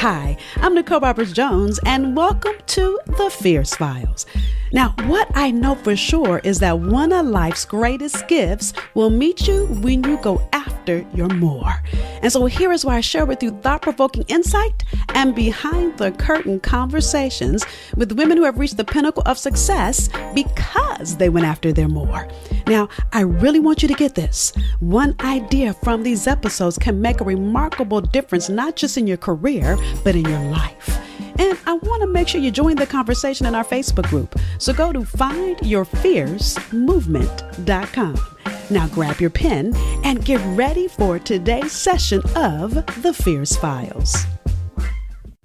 Hi, I'm Nicole Roberts-Jones, and welcome to The Fierce Files. Now, what I know for sure is that one of life's greatest gifts will meet you when you go after your more. And so here is where I share with you thought-provoking insight and behind-the-curtain conversations with women who have reached the pinnacle of success because they went after their more. Now, I really want you to get this. One idea from these episodes can make a remarkable difference, not just in your career, but in your life. And I want to make sure you join the conversation in our Facebook group. So go to findyourfiercemovement.com. Now grab your pen and get ready for today's session of The Fierce Files.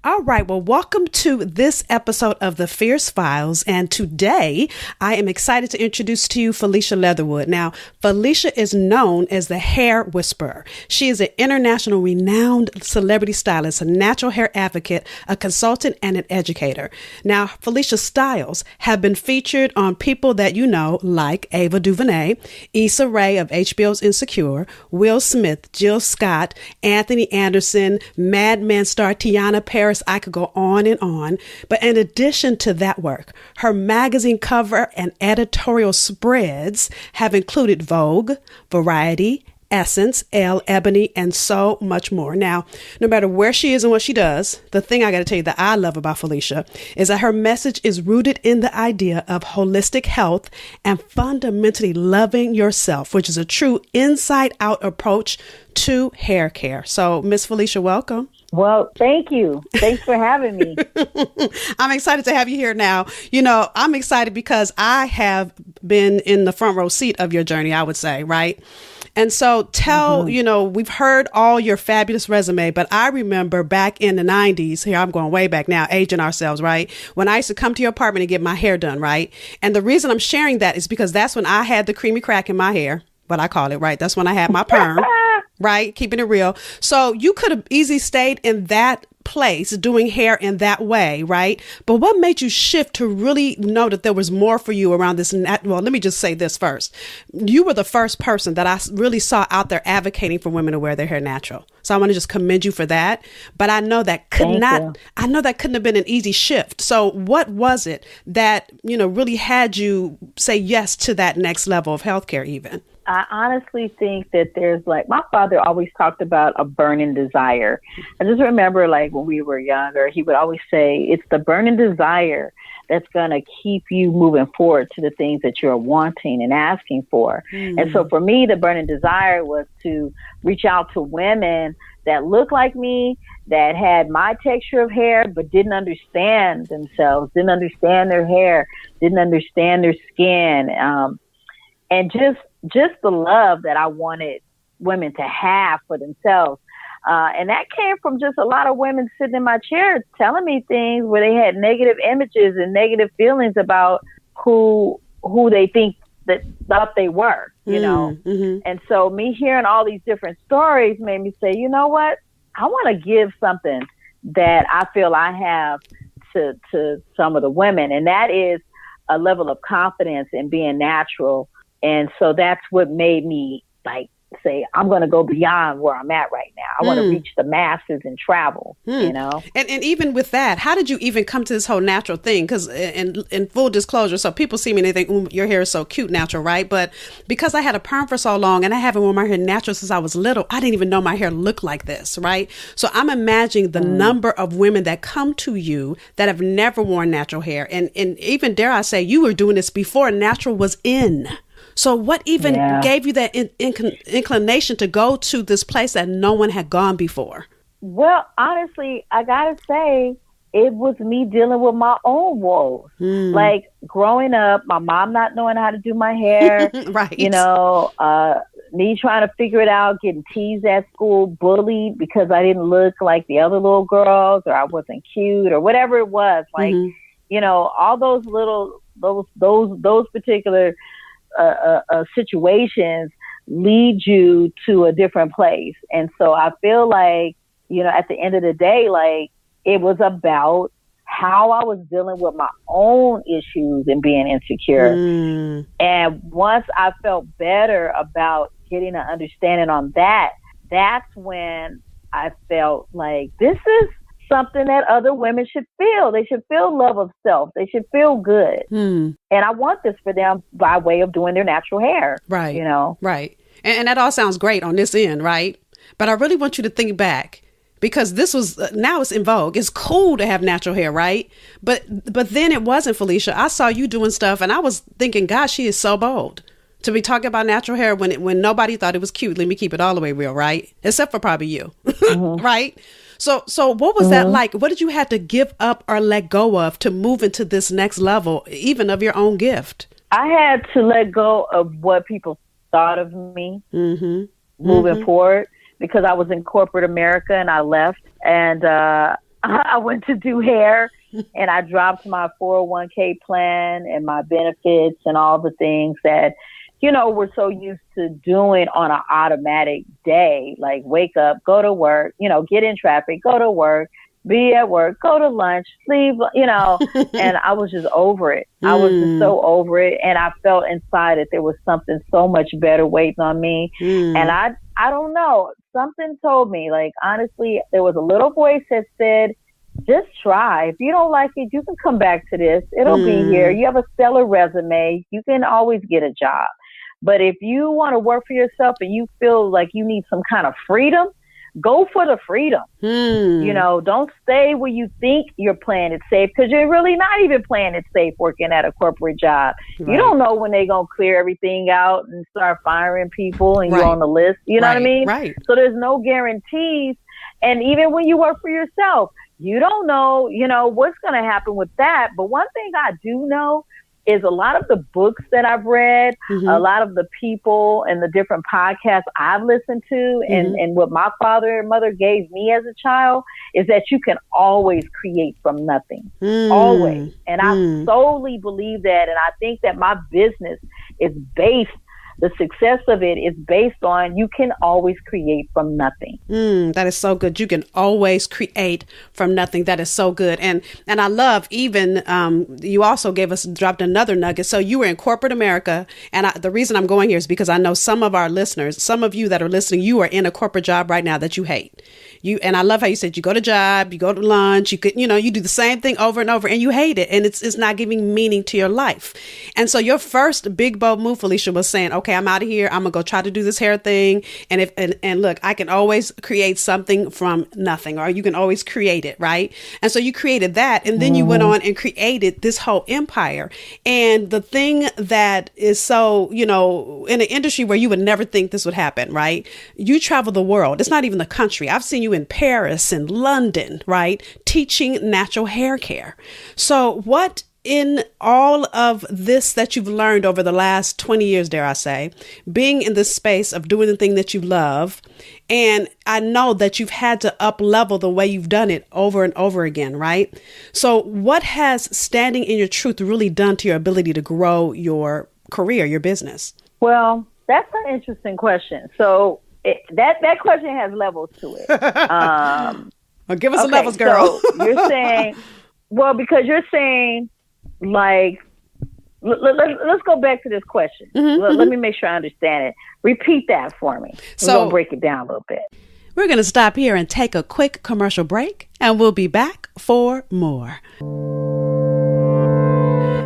All right, well, welcome to this episode of The Fierce Files, and today I am excited to introduce to you Felicia Leatherwood. Now, Felicia is known as the hair whisperer. She is an international renowned celebrity stylist, a natural hair advocate, a consultant, and an educator. Now, Felicia's styles have been featured on people that you know, like Ava Duvernay, Issa of HBO's Insecure, Will Smith, Jill Scott, Anthony Anderson, Mad Men star Tiana Paris. I could go on and on. But in addition to that work, her magazine cover and editorial spreads have included Vogue, Variety, Essence, Elle, Ebony, and so much more. Now, no matter where she is and what she does, the thing I got to tell you that I love about Felicia is that her message is rooted in the idea of holistic health and fundamentally loving yourself, which is a true inside-out approach to hair care. So, Miss Felicia, welcome. Well, thank you. Thanks for having me. I'm excited to have you here now. You know, I'm excited because I have been in the front row seat of your journey, I would say, right? And so you know, we've heard all your fabulous resume, but I remember back in the 90s, here I'm going way back now, aging ourselves, right? When I used to come to your apartment and get my hair done, right? And the reason I'm sharing that is because that's when I had the creamy crack in my hair, what I call it, right? That's when I had my perm. Right? Keeping it real. So you could have easily stayed in that place doing hair in that way, right? But what made you shift to really know that there was more for you around this? Well, let me just say this first. You were the first person that I really saw out there advocating for women to wear their hair natural. So I want to just commend you for that. But I know that couldn't have been an easy shift. So what was it that, you know, really had you say yes to that next level of healthcare even? I honestly think that there's my father always talked about a burning desire. I just remember when we were younger, he would always say, it's the burning desire that's going to keep you moving forward to the things that you're wanting and asking for. And so for me, the burning desire was to reach out to women that looked like me, that had my texture of hair, but didn't understand themselves, didn't understand their hair, didn't understand their skin. And just the love that I wanted women to have for themselves. And that came from just a lot of women sitting in my chair telling me things where they had negative images and negative feelings about who they thought they were, you know. And so me hearing all these different stories made me say, you know what? I want to give something that I feel I have to some of the women. And that is a level of confidence in being natural. And so that's what made me say, I'm going to go beyond where I'm at right now. I want to reach the masses and travel, you know? And even with that, how did you even come to this whole natural thing? Because in full disclosure, so people see me and they think, your hair is so cute natural, right? But because I had a perm for so long and I haven't worn my hair natural since I was little, I didn't even know my hair looked like this, right? So I'm imagining the number of women that come to you that have never worn natural hair. And even, dare I say, you were doing this before natural was in. So what even gave you that inclination to go to this place that no one had gone before? Well, honestly, I got to say, it was me dealing with my own woes. Growing up, my mom not knowing how to do my hair, right? You know, me trying to figure it out, getting teased at school, bullied because I didn't look like the other little girls or I wasn't cute or whatever it was. You know, all those those particular situations lead you to a different place. And so I feel like, you know, at the end of the day, it was about how I was dealing with my own issues and being insecure. And once I felt better about getting an understanding on that, that's when I felt like this is something that other women should feel. They should feel love of self. They should feel good. And I want this for them by way of doing their natural hair. Right. You know? Right. And that all sounds great on this end, right? But I really want you to think back, because this was, now it's in vogue. It's cool to have natural hair, right? But then it wasn't, Felicia. I saw you doing stuff and I was thinking, gosh, she is so bold to be talking about natural hair when nobody thought it was cute. Let me keep it all the way real, right? Except for probably you, right? So what was that like? What did you have to give up or let go of to move into this next level, even of your own gift? I had to let go of what people thought of me moving forward, because I was in corporate America and I left, and I went to do hair, and I dropped my 401k plan and my benefits and all the things that, you know, we're so used to doing on an automatic day, like wake up, go to work, you know, get in traffic, go to work, be at work, go to lunch, leave, you know, and I was just over it. I was just so over it. And I felt inside that there was something so much better waiting on me. And I don't know, something told me, like, honestly, there was a little voice that said, just try. If you don't like it, you can come back to this. It'll be here. You have a stellar resume. You can always get a job. But if you want to work for yourself and you feel like you need some kind of freedom, go for the freedom. You know, don't stay where you think you're playing it safe, because you're really not even playing it safe working at a corporate job. Right. You don't know when they're going to clear everything out and start firing people and you're on the list. You know what I mean? Right. So there's no guarantees. And even when you work for yourself, you don't know, you know, what's going to happen with that. But one thing I do know is a lot of the books that I've read, a lot of the people and the different podcasts I've listened to, and what my father and mother gave me as a child, is that you can always create from nothing. Always. And I solely believe that. And I think that my business is based, the success of it is based on, you can always create from nothing. That is so good. You can always create from nothing. That is so good. And I love, even you also dropped another nugget. So you were in corporate America. And the reason I'm going here is because I know some of our listeners, some of you that are listening, you are in a corporate job right now that you hate. And I love how you said you go to job, you go to lunch, you do the same thing over and over and you hate it. And it's not giving meaning to your life. And so your first big bold move, Felicia, was saying, okay, I'm out of here. I'm gonna go try to do this hair thing. And look, I can always create something from nothing, or you can always create it, right? And so you created that, and then you went on and created this whole empire. And the thing that is so, in an industry where you would never think this would happen, right? You travel the world. It's not even the country. I've seen you in Paris and London, right? Teaching natural hair care. So what in all of this that you've learned over the last 20 years, dare I say, being in this space of doing the thing that you love, and I know that you've had to up level the way you've done it over and over again, right? So what has standing in your truth really done to your ability to grow your career, your business? Well, that's an interesting question. So that question has levels to it. Well, give us some levels, girl. So you're saying, well, because you're saying, like, let's go back to this question. Let me make sure I understand it. Repeat that for me. We're going to break it down a little bit. We're going to stop here and take a quick commercial break, and we'll be back for more.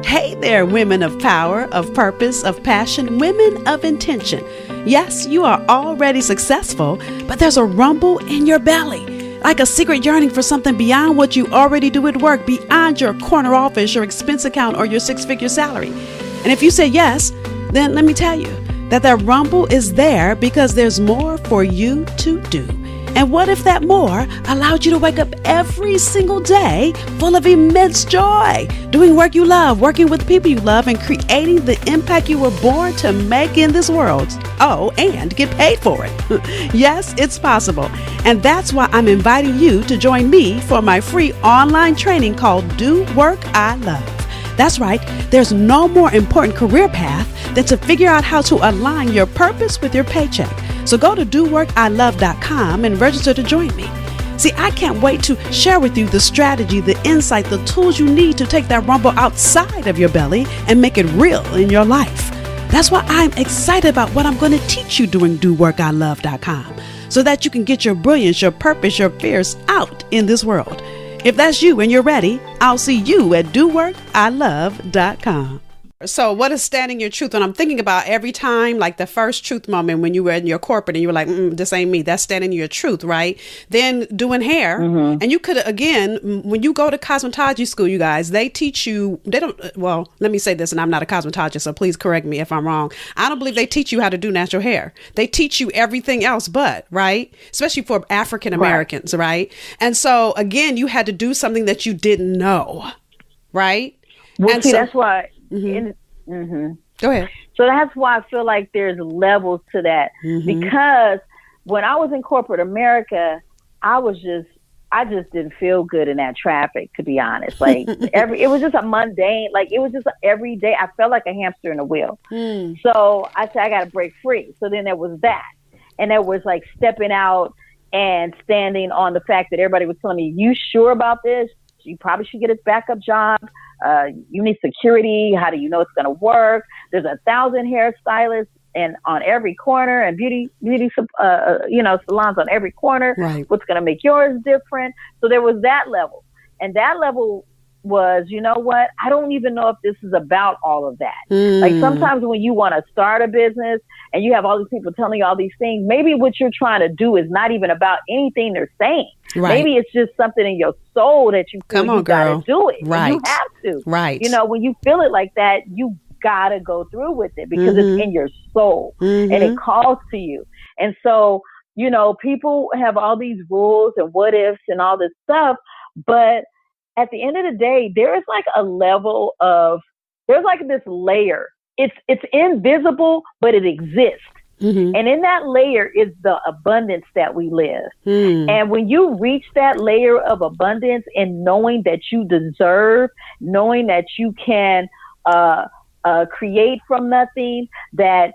Hey there, women of power, of purpose, of passion, women of intention. Yes, you are already successful, but there's a rumble in your belly, like a secret yearning for something beyond what you already do at work, beyond your corner office, your expense account, or your six-figure salary. And if you say yes, then let me tell you that rumble is there because there's more for you to do. And what if that more allowed you to wake up every single day full of immense joy, doing work you love, working with people you love, and creating the impact you were born to make in this world? Oh, and get paid for it. Yes, it's possible. And that's why I'm inviting you to join me for my free online training called Do Work I Love. That's right. There's no more important career path than to figure out how to align your purpose with your paycheck. So go to doworkilove.com and register to join me. See, I can't wait to share with you the strategy, the insight, the tools you need to take that rumble outside of your belly and make it real in your life. That's why I'm excited about what I'm going to teach you doing doworkilove.com, so that you can get your brilliance, your purpose, your fears out in this world. If that's you and you're ready, I'll see you at doworkilove.com. So what is standing your truth? And I'm thinking about every time, like the first truth moment when you were in your corporate and you were like, this ain't me. That's standing your truth, right? Then doing hair. Mm-hmm. And you could, again, when you go to cosmetology school, you guys, they teach you, well, let me say this, and I'm not a cosmetologist, so please correct me if I'm wrong. I don't believe they teach you how to do natural hair. They teach you everything else but, right? Especially for African Americans, right? And so, again, you had to do something that you didn't know, right? Well, and see, so, that's why. Go ahead. So that's why I feel like there's levels to that, because when I was in corporate America, I just didn't feel good in that traffic, to be honest. Like it was just a mundane, like it was just every day. I felt like a hamster in a wheel. So I said, I got to break free. So then there was that. And there was like stepping out and standing on the fact that everybody was telling me, you sure about this? You probably should get a backup job. You need security. How do you know it's going to work? There's 1,000 hairstylists and on every corner, and beauty salons on every corner. Right. What's going to make yours different? So there was that level, and that level was, you know what? I don't even know if this is about all of that. Like sometimes when you want to start a business and you have all these people telling you all these things, maybe what you're trying to do is not even about anything they're saying. Right. Maybe it's just something in your soul that you feel you got to do it. Right. You have to. Right. You know, when you feel it like that, you got to go through with it because it's in your soul and it calls to you. And so, you know, people have all these rules and what ifs and all this stuff, but at the end of the day, there is like a level of, there's like this layer. It's invisible, but it exists. And in that layer is the abundance that we live. And when you reach that layer of abundance and knowing that you deserve, knowing that you can create from nothing, that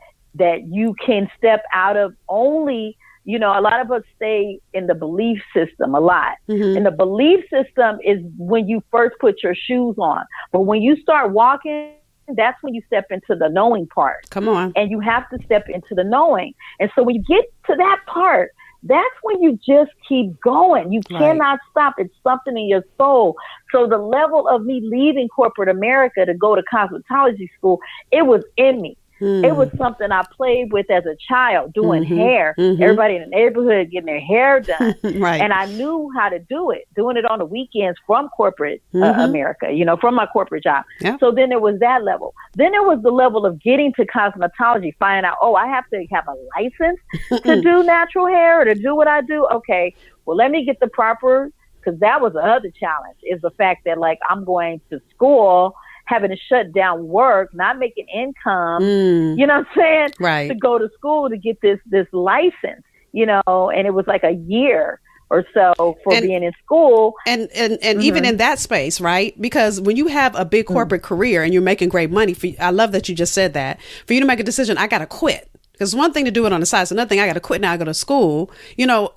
you can step out of only, you know, a lot of us stay in the belief system a lot. And the belief system is when you first put your shoes on. But when you start walking, that's when you step into the knowing part. Come on. And you have to step into the knowing. And so when you get to that part, that's when you just keep going. You cannot stop. It's something in your soul. So the level of me leaving corporate America to go to cosmetology school, it was in me. It was something I played with as a child, doing hair. Everybody in the neighborhood getting their hair done. And I knew how to do it, doing it on the weekends from corporate America, you know, from my corporate job. So then there was that level. Then there was the level of getting to cosmetology, finding out, oh, I have to have a license to do natural hair or to do what I do. Okay, well, let me get the proper, because that was the other challenge, is the fact that, like, I'm going to school, having to shut down work, not making income, you know what I'm saying? Right. To go to school to get this license, you know, and it was like a year or so for being in school. And even in that space, right? Because when you have a big corporate career and you're making great money, I love that you just said that, for you to make a decision, I got to quit. Because one thing to do it on the side, it's another thing, I got to quit now, I go to school. You know,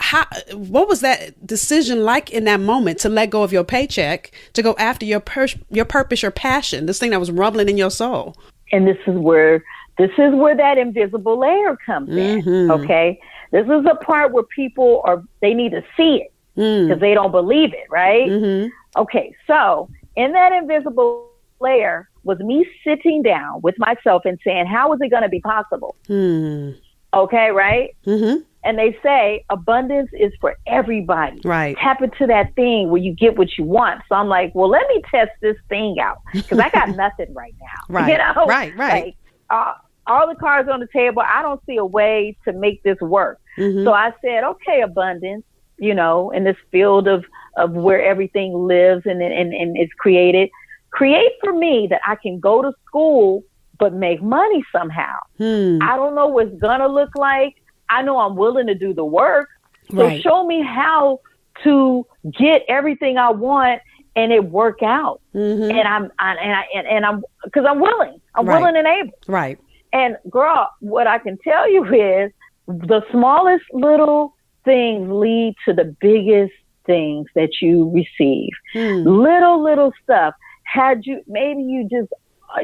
what was that decision like in that moment to let go of your paycheck, to go after your purpose, your passion, this thing that was rumbling in your soul? And this is where that invisible layer comes in, okay? This is the part where people they need to see it because they don't believe it, right? Okay, so in that invisible layer was me sitting down with myself and saying, how is it going to be possible? Okay, right? And they say abundance is for everybody. Right. Tap into that thing where you get what you want. So I'm like, well, let me test this thing out because I got nothing right now. Right. You know? Right. Like, all the cards on the table. I don't see a way to make this work. So I said, okay, abundance, you know, in this field of where everything lives and is created. Create for me that I can go to school, but make money somehow. I don't know what it's going to look like. I know I'm willing to do the work. So show me how to get everything I want and it work out. And I'm because I'm willing. I'm willing and able. Right. And girl, what I can tell you is the smallest little things lead to the biggest things that you receive. Little stuff. Maybe you just,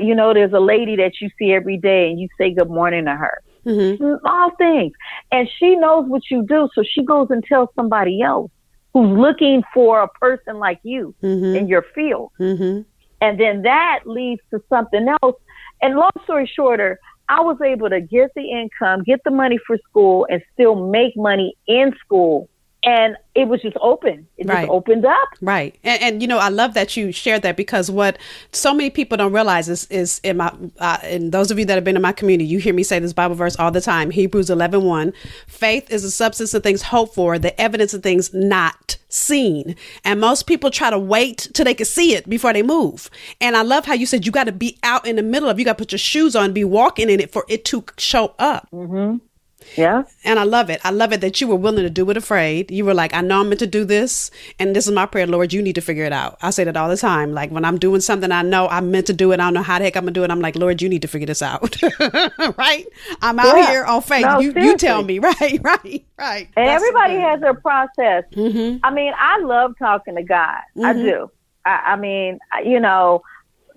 you know, there's a lady that you see every day and you say good morning to her. Small things. And she knows what you do. So she goes and tells somebody else who's looking for a person like you in your field. And then that leads to something else. And long story shorter, I was able to get the income, get the money for school, and still make money in school. And it was just open. It just opened up. Right. And, you know, I love that you shared that, because what so many people don't realize is in my, and those of you that have been in my community, you hear me say this Bible verse all the time, Hebrews 11:1, faith is the substance of things hoped for, the evidence of things not seen. And most people try to wait till they can see it before they move. And I love how you said you got to be out in the middle of, you got to put your shoes on, be walking in it for it to show up. Yeah. And I love it. I love it that you were willing to do it afraid. You were like, I know I'm meant to do this. And this is my prayer, Lord, you need to figure it out. I say that all the time. Like when I'm doing something, I know I'm meant to do it. I don't know how the heck I'm going to do it. I'm like, Lord, you need to figure this out. Right? I'm out here on faith. No, you tell me. Right. And that's everybody has their process. I mean, I love talking to God. I do. I mean, you know,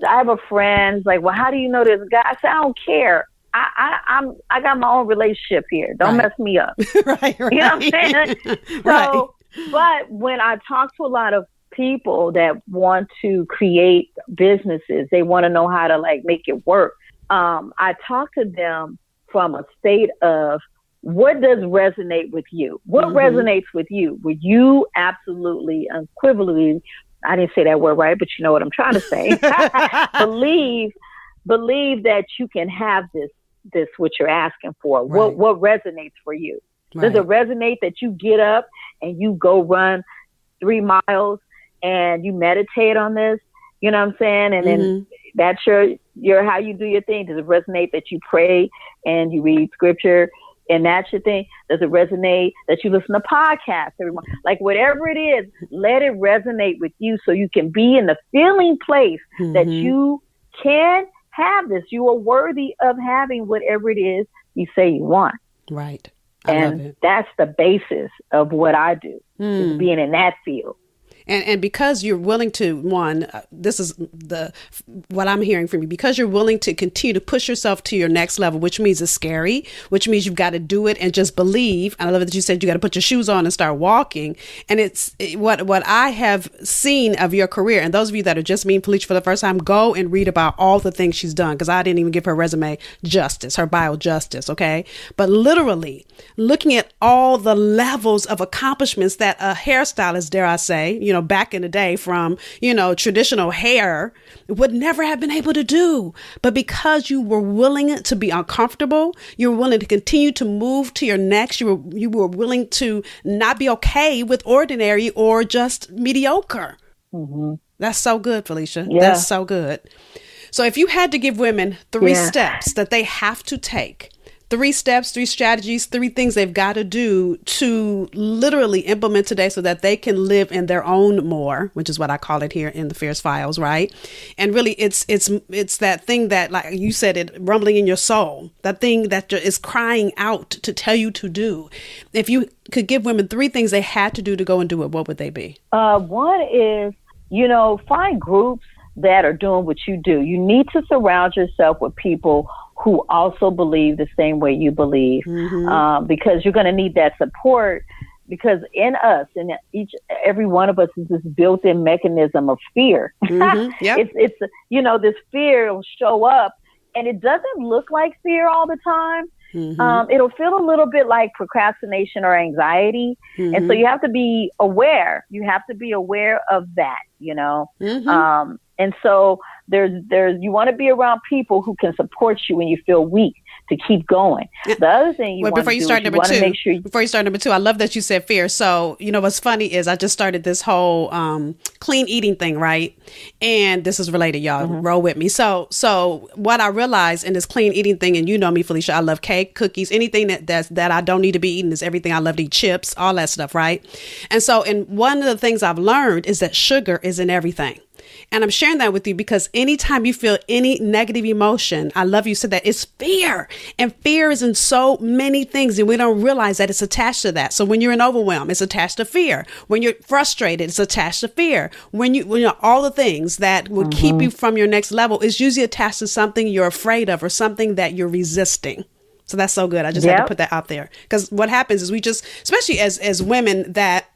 I have a friend like, well, how do you know this guy? I said, I don't care. I got my own relationship here. Don't mess me up. Right. You know what I'm saying? So, but when I talk to a lot of people that want to create businesses, they want to know how to like make it work. I talk to them from a state of what does resonate with you? What resonates with you? Would you absolutely, unequivocally, I didn't say that word right, but you know what I'm trying to say. Believe that you can have this what you're asking for. What resonates for you? Does it resonate that you get up and you go run 3 miles and you meditate on this? You know what I'm saying? And then that's your how you do your thing. Does it resonate that you pray and you read scripture and that's your thing? Does it resonate that you listen to podcasts every month? Like whatever it is, let it resonate with you so you can be in the feeling place that you can have this. You are worthy of having whatever it is you say you want. Right. I love it. That's the basis of what I do, is being in that field. And because you're willing to, this is what I'm hearing from you, because you're willing to continue to push yourself to your next level, which means it's scary, which means you've got to do it and just believe. And I love that you said you got to put your shoes on and start walking. And what I have seen of your career, and those of you that are just meeting Felicia for the first time, go and read about all the things she's done, because I didn't even give her resume justice, her bio justice, okay? But literally looking at all the levels of accomplishments that a hairstylist, dare I say, you know, back in the day from, you know, traditional hair would never have been able to do. But because you were willing to be uncomfortable, you were willing to continue to move to your next, you were willing to not be okay with ordinary or just mediocre. That's so good, Felicia. Yeah. That's so good. So if you had to give women 3 steps that they have to take, 3 steps, 3 strategies, 3 things they've got to do to literally implement today so that they can live in their own more, which is what I call it here in the Fierce Files, right? And really it's that thing that, like you said, it rumbling in your soul, that thing that is crying out to tell you to do. If you could give women 3 things they had to do to go and do it, what would they be? One is, you know, find groups that are doing what you do. You need to surround yourself with people who also believe the same way you believe, because you're going to need that support, because in us, in every one of us is this built-in mechanism of fear. It's you know, this fear will show up and it doesn't look like fear all the time. It'll feel a little bit like procrastination or anxiety. And so you have to be aware. You have to be aware of that, you know. And so there's you want to be around people who can support you when you feel weak to keep going. The other thing you want to do is you want to make sure before you start number 2, I love that you said fear. So, you know, what's funny is I just started this whole clean eating thing, right? And this is related, y'all. Roll with me. So what I realized in this clean eating thing, and you know me, Felicia, I love cake, cookies, anything that I don't need to be eating is everything. I love to eat chips, all that stuff, right? And so, and one of the things I've learned is that sugar is in everything. And I'm sharing that with you because anytime you feel any negative emotion, I love you said that, it's fear. And fear is in so many things and we don't realize that it's attached to that. So when you're in overwhelm, it's attached to fear. When you're frustrated, it's attached to fear. When you all the things that will keep you from your next level is usually attached to something you're afraid of or something that you're resisting. So that's so good. I just had to put that out there, because what happens is we just, especially as women that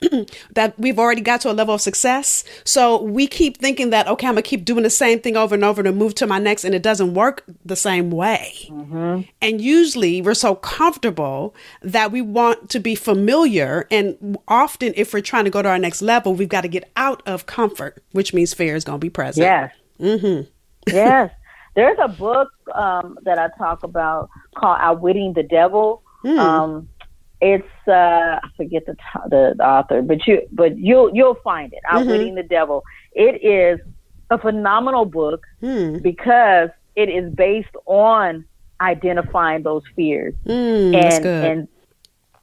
that we've already got to a level of success. So we keep thinking that, okay, I'm going to keep doing the same thing over and over to move to my next. And it doesn't work the same way. Mm-hmm. And usually we're so comfortable that we want to be familiar. And often if we're trying to go to our next level, we've got to get out of comfort, which means fear is going to be present. Yes. Mm-hmm. Yes. There's a book that I talk about called Outwitting the Devil. It's I forget the author, but you'll find it. Outwitting the Devil. It is a phenomenal book because it is based on identifying those fears, and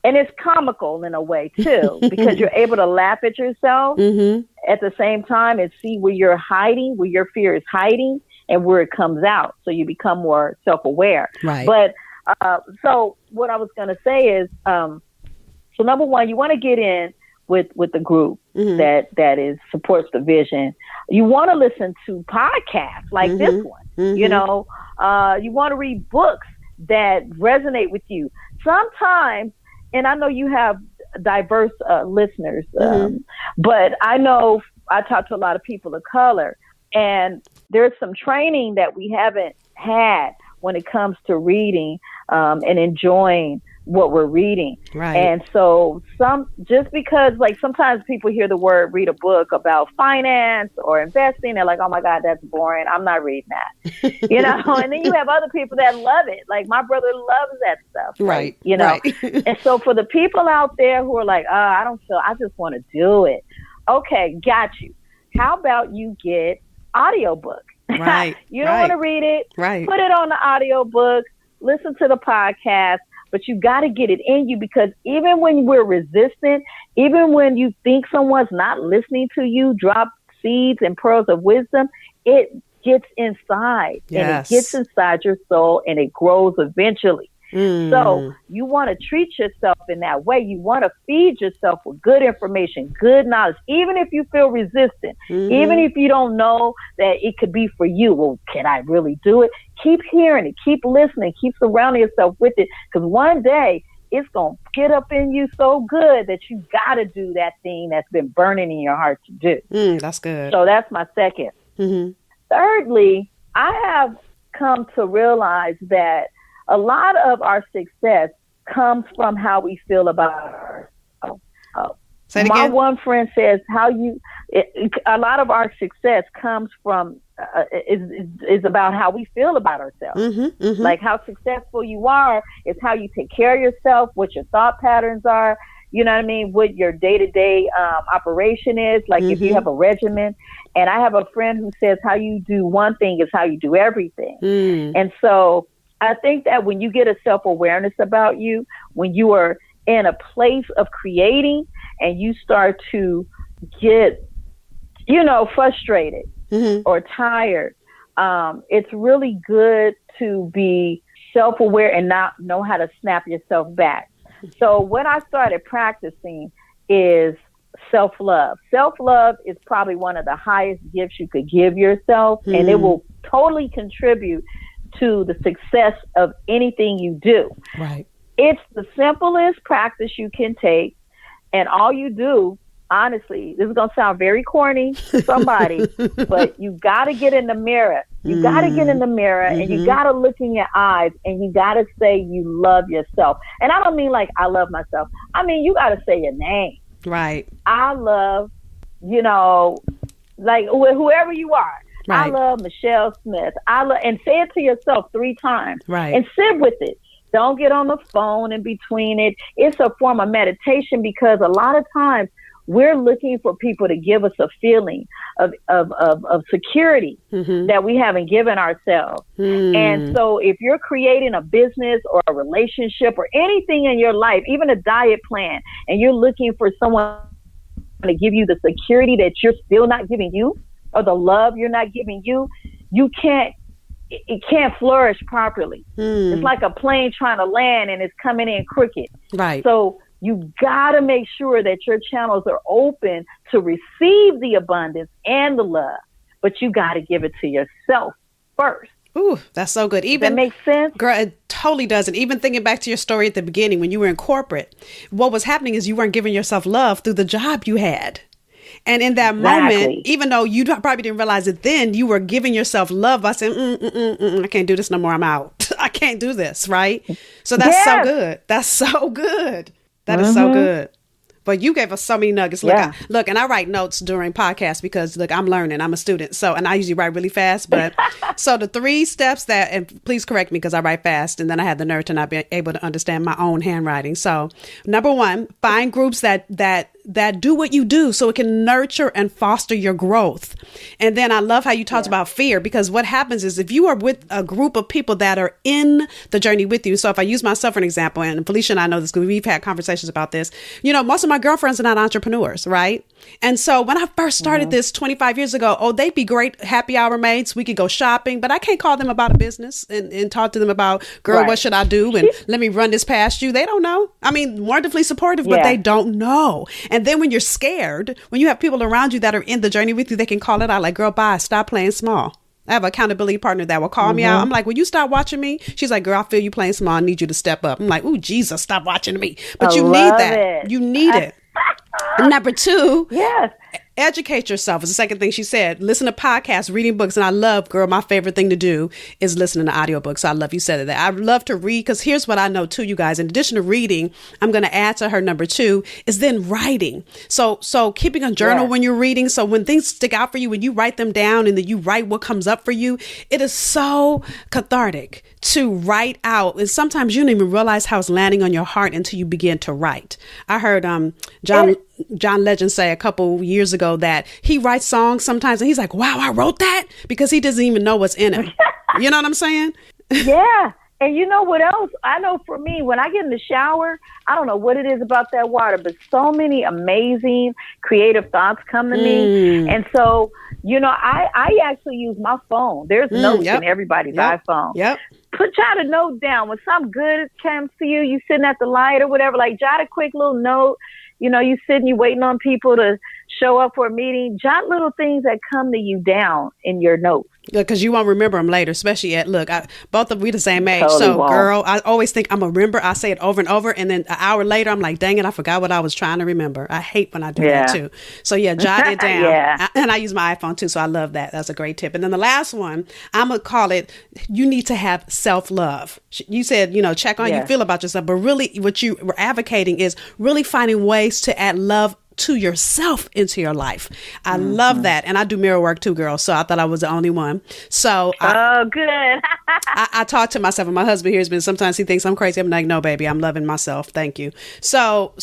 it's comical in a way too, because you're able to laugh at yourself at the same time and see where you're hiding, where your fear is hiding, and where it comes out. So you become more self-aware. Right. But so what I was going to say is, so number one, you want to get in with the group that supports the vision. You want to listen to podcasts like this one. You know, you want to read books that resonate with you. Sometimes, and I know you have diverse listeners, but I know I talk to a lot of people of color, and there's some training that we haven't had when it comes to reading and enjoying what we're reading. Right. And so just because like sometimes people hear the word, read a book about finance or investing, they're like, oh my God, that's boring. I'm not reading that. You know, and then you have other people that love it. Like my brother loves that stuff. Right. You know, right. And so for the people out there who are like, I just want to do it. Okay, got you. How about you get audiobook? Right. You don't want to read it. Right. Put it on the audiobook, listen to the podcast, but you got to get it in you, because even when we're resistant, even when you think someone's not listening to you, drop seeds and pearls of wisdom, it gets inside. Yes. And it gets inside your soul and it grows eventually. So you want to treat yourself in that way. You want to feed yourself with good information, good knowledge, even if you feel resistant, even if you don't know that it could be for you. Well, can I really do it? Keep hearing it, keep listening, keep surrounding yourself with it, because one day it's going to get up in you so good that you got to do that thing that's been burning in your heart to do. That's good. So that's my second. Thirdly, I have come to realize that a lot of our success comes from how we feel about ourselves. My one friend says a lot of our success comes from is about how we feel about ourselves. Like how successful you are is how you take care of yourself, what your thought patterns are, you know what I mean, what your day-to-day operation is, like if you have a regimen. And I have a friend who says how you do one thing is how you do everything. And so I think that when you get a self-awareness about you, when you are in a place of creating and you start to get, frustrated or tired, it's really good to be self-aware and not know how to snap yourself back. So what I started practicing is self-love. Self-love is probably one of the highest gifts you could give yourself, and it will totally contribute to the success of anything you do. Right. It's the simplest practice you can take, and all you do, honestly, this is going to sound very corny to somebody, but you got to get in the mirror. You got to get in the mirror and you got to look in your eyes and you got to say you love yourself. And I don't mean like I love myself. I mean, you got to say your name. Right. I love, like whoever you are. Right. I love Michelle Smith. And say it to yourself 3 times. Right. And sit with it. Don't get on the phone in between it. It's a form of meditation, because a lot of times we're looking for people to give us a feeling of security that we haven't given ourselves. And so if you're creating a business or a relationship or anything in your life, even a diet plan, and you're looking for someone to give you the security that you're still not giving you, or the love you're not giving you, it can't flourish properly. It's like a plane trying to land and it's coming in crooked. Right. So you got to make sure that your channels are open to receive the abundance and the love, but you got to give it to yourself first. Ooh, that's so good. Does that make sense? Girl, it totally does. And even thinking back to your story at the beginning, when you were in corporate, what was happening is you weren't giving yourself love through the job you had. And in that moment, even though you probably didn't realize it then, you were giving yourself love by saying, I can't do this no more. I'm out. I can't do this. Right. So that's so good. That's so good. That is so good. But you gave us so many nuggets. Look, and I write notes during podcasts because, look, I'm learning. I'm a student. So, and I usually write really fast. But so the 3 steps that, and please correct me because I write fast and then I have the nerve to not be able to understand my own handwriting. So number 1, find groups that do what you do so it can nurture and foster your growth. And then I love how you talked about fear, because what happens is if you are with a group of people that are in the journey with you. So if I use myself for an example, and Felicia and I know this because we've had conversations about this, most of my girlfriends are not entrepreneurs, right? And so when I first started this 25 years ago, they'd be great happy hour mates. We could go shopping, but I can't call them about a business and talk to them about, girl, what should I do? And let me run this past you. They don't know. I mean, wonderfully supportive, but they don't know. And then when you're scared, when you have people around you that are in the journey with you, they can call it out like, girl, bye, stop playing small. I have an accountability partner that will call me out. I'm like, will you stop watching me? She's like, girl, I feel you playing small. I need you to step up. I'm like, ooh, Jesus, stop watching me. But you need that. You need it. And number 2, educate yourself is the second thing she said. Listen to podcasts, reading books. And I love, girl, my favorite thing to do is listening to audiobooks. I love you said that. I love to read because here's what I know too, you guys. In addition to reading, I'm going to add to her number 2 is then writing. So keeping a journal when you're reading. So when things stick out for you, when you write them down and then you write what comes up for you, it is so cathartic to write out. And sometimes you don't even realize how it's landing on your heart until you begin to write. I heard John Legend say a couple years ago that he writes songs sometimes and he's like, wow, I wrote that, because he doesn't even know what's in him. You know what I'm saying? Yeah. And you know what else? I know for me, when I get in the shower, I don't know what it is about that water, but so many amazing creative thoughts come to me. And so, I actually use my phone. There's notes in everybody's iPhone. Jot a note down. When something good comes to you, you sitting at the light or whatever, like jot a quick little note. You sitting, you waiting on people to show up for a meeting. Jot little things that come to you down in your notes. Because you won't remember them later, especially we the same age. Totally so won't. Girl, I always think I'm going to remember. I say it over and over. And then an hour later, I'm like, dang it, I forgot what I was trying to remember. I hate when I do that too. So jot it down. And I use my iPhone too. So I love that. That's a great tip. And then the last one, I'm going to call it, you need to have self-love. You said, check on how you feel about yourself. But really what you were advocating is really finding ways to add love to yourself into your life. I love that. And I do mirror work too, girl. So I thought I was the only one. So good. I talk to myself, and my husband hears me. Sometimes he thinks I'm crazy. I'm like, no, baby, I'm loving myself. Thank you. So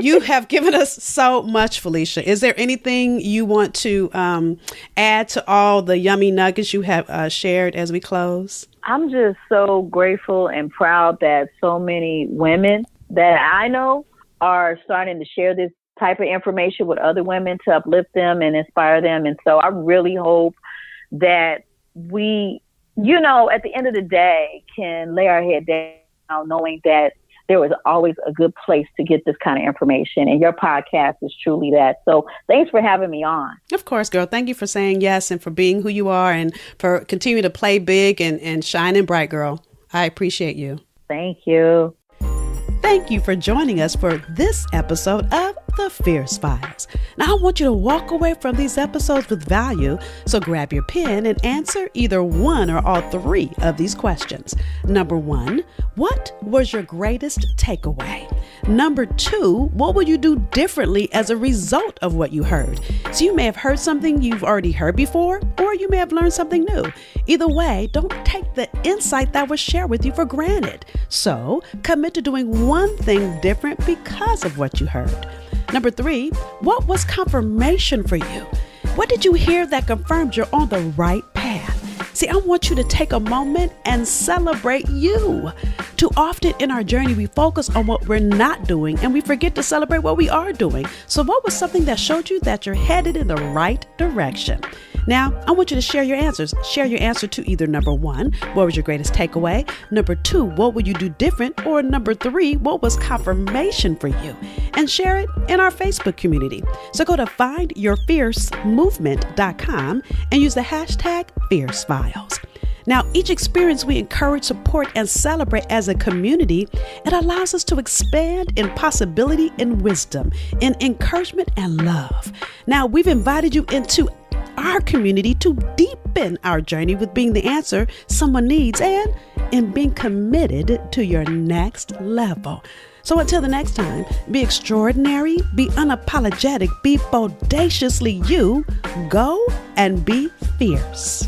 you have given us so much, Felicia. Is there anything you want to add to all the yummy nuggets you have shared as we close? I'm just so grateful and proud that so many women that I know are starting to share this type of information with other women to uplift them and inspire them. And so I really hope that we, at the end of the day, can lay our head down knowing that there was always a good place to get this kind of information. And your podcast is truly that. So thanks for having me on. Of course, girl. Thank you for saying yes and for being who you are and for continuing to play big and shining bright, girl. I appreciate you. Thank you. Thank you for joining us for this episode of The Fierce Files. Now, I want you to walk away from these episodes with value, so grab your pen and answer either one or all 3 of these questions. Number 1, what was your greatest takeaway? Number 2, what would you do differently as a result of what you heard? So you may have heard something you've already heard before, or you may have learned something new. Either way, don't take the insight that was shared with you for granted. So commit to doing one thing different because of what you heard. Number 3, what was confirmation for you? What did you hear that confirmed you're on the right path? See, I want you to take a moment and celebrate you. Too often in our journey, we focus on what we're not doing and we forget to celebrate what we are doing. So what was something that showed you that you're headed in the right direction? Now, I want you to share your answers. Share your answer to either number 1, what was your greatest takeaway? Number 2, what would you do different? Or number 3, what was confirmation for you? And share it in our Facebook community. So go to findyourfiercemovement.com and use the hashtag FierceFiles. Now, each experience we encourage, support, and celebrate as a community. It allows us to expand in possibility and wisdom, in encouragement and love. Now, we've invited you into our community to deepen our journey with being the answer someone needs and in being committed to your next level. So until the next time, be extraordinary, be unapologetic, be bodaciously you, go and be fierce.